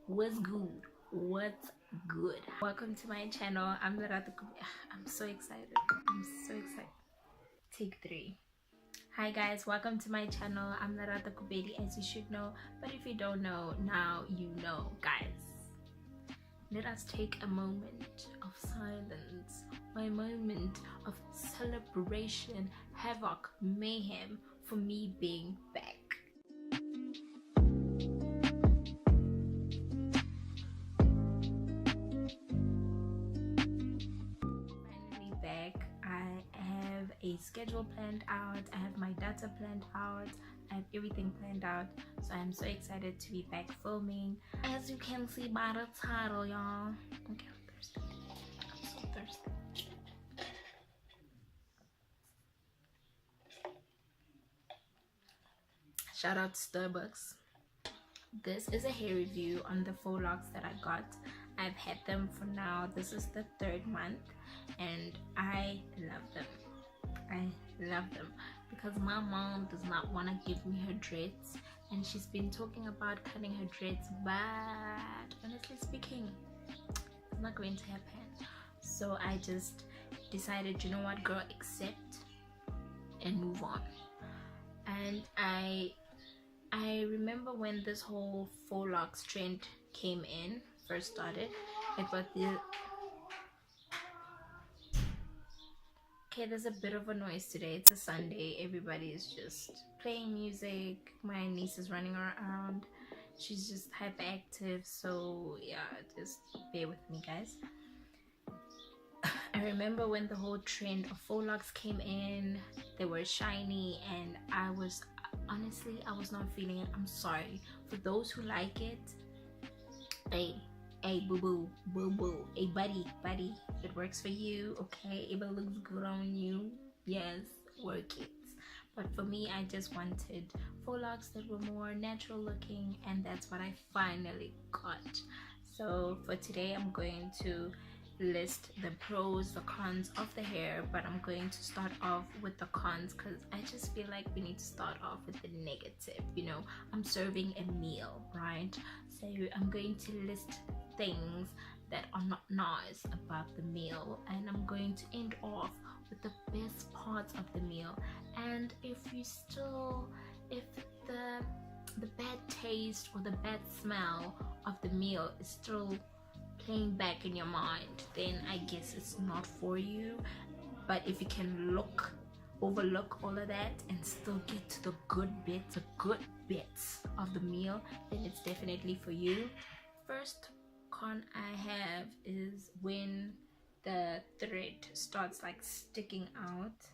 What's good? What's good? Welcome to my channel. I'm Lerato. I'm so excited. I'm so excited. Take 3. Hi guys, welcome to my channel. I'm Lerato, as you should know, but if you don't know, now you know. Guys, let us take a moment of silence, a moment of celebration, havoc, mayhem for me being back. Finally back. I have a schedule planned out, I have my data planned out, I have everything planned out, so I'm so excited to be back filming. As you can see by the title, y'all. Okay, I'm thirsty. I'm so thirsty. Shout out to Starbucks. This is a hair review on the faux locks that I got. I've had them for now. This is the 3rd month and I love them. I love them because my mom does not want to give me her dreads, and she's been talking about cutting her dreads, but honestly speaking, it's not going to happen. So I just decided, you know what, girl, accept and move on. And I remember when this whole faux locks trend came in, first started, it was the okay, there's a bit of a noise today. It's a Sunday. Everybody is just playing music. My niece is running around. She's just hyperactive. So yeah, just bear with me, guys. I remember when the whole trend of faux locks came in. They were shiny and I was not feeling it. I'm sorry. For those who like it, hey boo boo, hey buddy, it works for you, okay? If it looks good on you, yes, work it. But for me, I just wanted faux locks that were more natural looking, and that's what I finally got. So for today, I'm going to list the pros, the cons of the hair, but I'm going to start off with the cons because I just feel like we need to start off with the negative. You know, I'm serving a meal, right? So I'm going to list things that are not nice about the meal, and I'm going to end off with the best parts of the meal. And if the bad taste or the bad smell of the meal is still playing back in your mind, then I guess it's not for you. But if you can overlook all of that and still get to the good bits of the meal, then it's definitely for you. First con I have is when the thread starts like sticking out.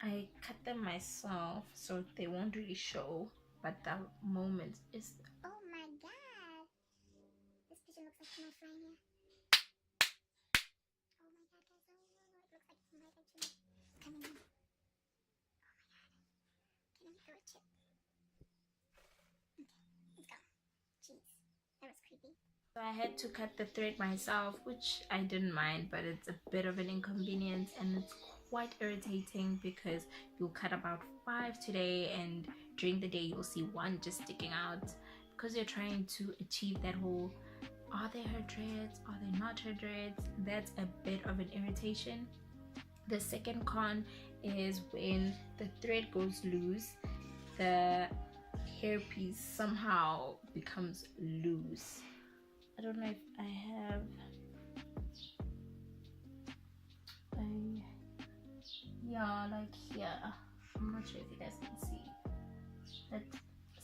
I cut them myself so they won't really show, but the moment is, oh my god, this picture looks like my friend here. Oh my god, guys, oh, it looks like it might actually coming in. Oh my god, can I throw a chip? Okay, let's go. Jeez, that was creepy. so I had to cut the thread myself, which I didn't mind, but it's a bit of an inconvenience and it's quite irritating because you'll cut about 5 today and during the day you'll see 1 just sticking out because you're trying to achieve that whole, are they her dreads, are they not her dreads? That's a bit of an irritation. The second con is when the thread goes loose, the hairpiece somehow becomes loose. I don't know if I have yeah, like here, I'm not sure if you guys can see that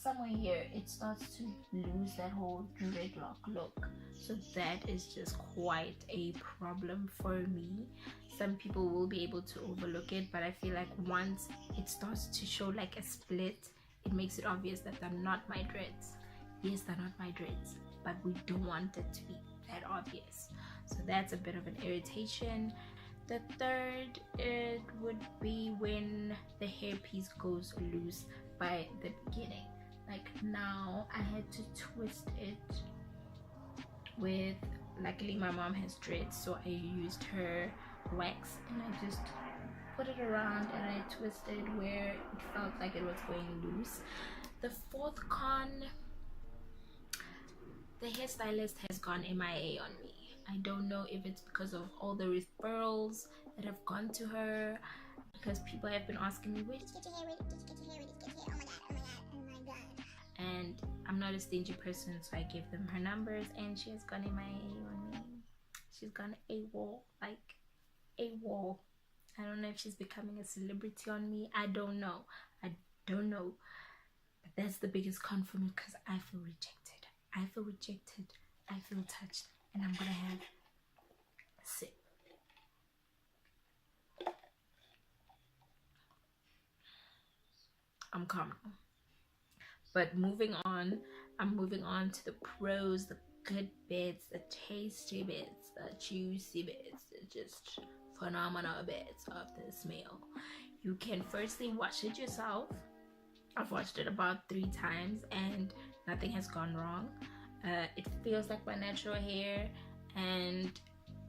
somewhere here it starts to lose that whole dreadlock look. So that is just quite a problem for me. Some people will be able to overlook it, but I feel like once it starts to show like a split, it makes it obvious that they're not my dreads. Yes, they're not my dreads, but we don't want it to be that obvious. So that's a bit of an irritation. The third, it would be when the hairpiece goes loose by the beginning. Like now I had to twist it with, luckily my mom has dreads, so I used her wax and I just put it around and I twisted where it felt like it was going loose. The fourth con, The hairstylist has gone MIA on me. I don't know if it's because of all the referrals that have gone to her, because people have been asking me, where did you get your hair? Where did you get your hair? Where did you get your hair? Oh my god, oh my god, oh my god. And I'm not a stingy person, so I gave them her numbers, and she has gone MIA on me. She's gone AWOL, like AWOL. I don't know if she's becoming a celebrity on me. I don't know. I don't know. But that's the biggest con for me, because I feel rejected. I feel rejected. I feel touched. And I'm gonna have a sip. I'm calm now. But moving on, I'm moving on to the pros, the good bits, the tasty bits, the juicy bits, the just phenomenal bits of this meal. You can firstly wash it yourself. I've watched it about 3 times and nothing has gone wrong. It feels like my natural hair, and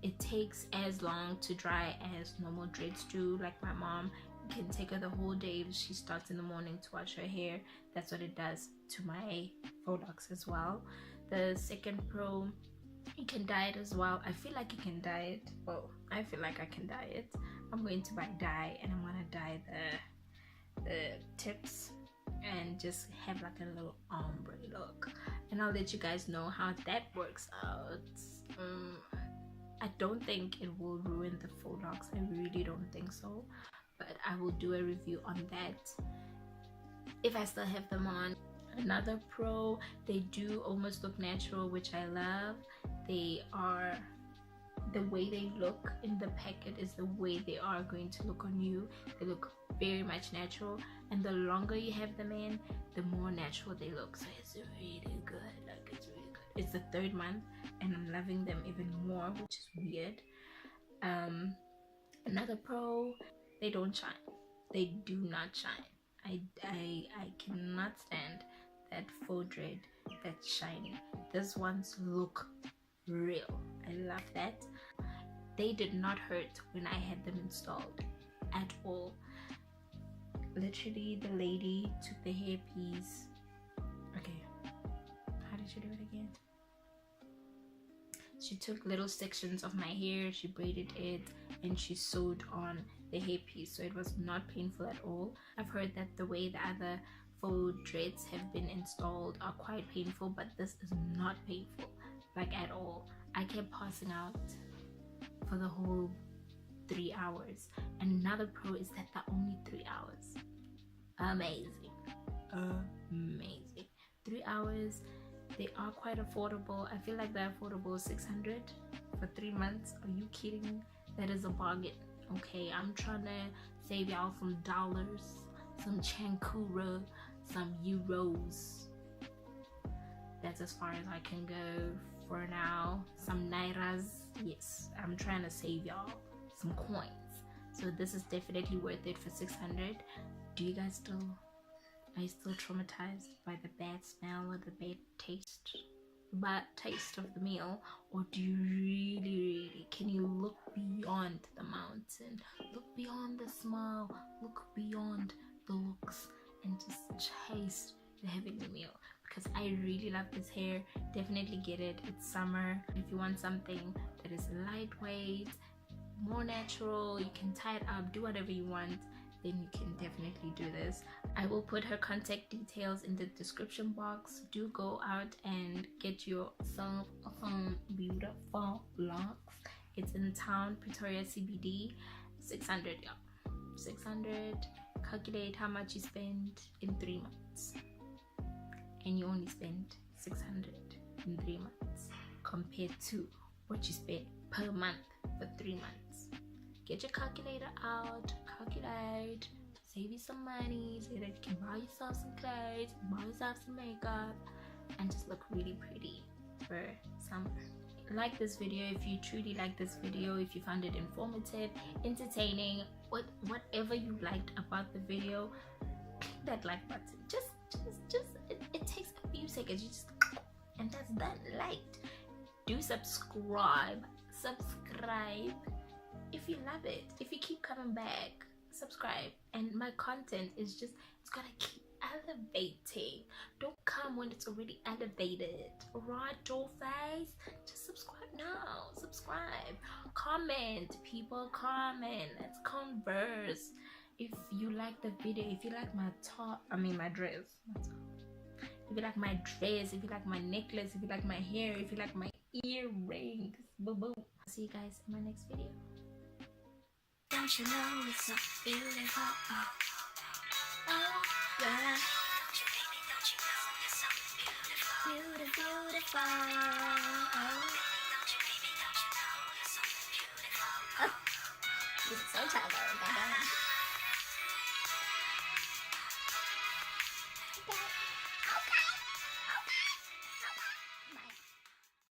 it takes as long to dry as normal dreads do. Like my mom, it can take her the whole day if she starts in the morning to wash her hair. That's what it does to my FAUX as well. The second pro, you can dye it as well. I feel like you can dye it. Well, I feel like I can dye it. I'm going to buy dye, and I'm gonna dye the tips and just have like a little ombre look, and I'll let you guys know how that works out. I don't think it will ruin the FAUX. I really don't think so, but I will do a review on that if I still have them on. Another pro, they do almost look natural, which I love. They are, the way they look in the packet is the way they are going to look on you. They look very much natural, and the longer you have them in, the more natural they look. So it's really good. Like, it's really good. It's the 3rd month and I'm loving them even more, which is weird. Another pro, they don't shine. They do not shine. I cannot stand that faux dread that's shiny. These ones look real. I love that. They did not hurt when I had them installed at all. Literally, the lady took the hairpiece. Okay, how did she do it again? She took little sections of my hair, she braided it, and she sewed on the hairpiece, so it was not painful at all. I've heard that the way the other faux dreads have been installed are quite painful, but this is not painful, like at all. I kept passing out for the whole 3 hours. Another pro is that they're only 3 hours. Amazing. Amazing. 3 hours. They are quite affordable. I feel like they're affordable. $600 for 3 months. Are you kidding me? That is a bargain. Okay, I'm trying to save y'all some dollars, some chankura, some euros. That's as far as I can go for now. Some nairas. Yes, I'm trying to save y'all some coins. So this is definitely worth it for $600. Do you guys still, are you still traumatized by the bad smell or the bad taste of the meal? Or do you really, can you look beyond the mountain, look beyond the smile, look beyond the looks, and just taste the heavenly meal? Because I really love this hair. Definitely get it. It's summer. If you want something that is lightweight, more natural, you can tie it up, do whatever you want, then you can definitely do this. I will put her contact details in the description box. Do go out and get yourself some beautiful locks. It's in town, Pretoria CBD. 600, yeah, 600. Calculate how much you spend in 3 months, and you only spend 600 in 3 months compared to what you spend per month for 3 months. Get your calculator out, calculate, save you some money so that you can buy yourself some clothes, buy yourself some makeup, and just look really pretty for summer. Like this video if you truly like this video, if you found it informative, entertaining, whatever you liked about the video, click that like button. It takes a few seconds, you just, and that's done. Liked. Do subscribe if you love it. If you keep coming back, subscribe. And my content is just, it's gonna keep elevating. Don't come when it's already elevated. Right, doll face? Just subscribe now. Subscribe. Comment. People comment. Let's converse. If you like the video, if you like my top, my dress. If you like my dress, if you like my necklace, if you like my hair, if you like my earrings, boom boom. I'll see you guys in my next video. Don't you know it's so beautiful? Oh yeah. Don't you know it's so beautiful? Beautiful.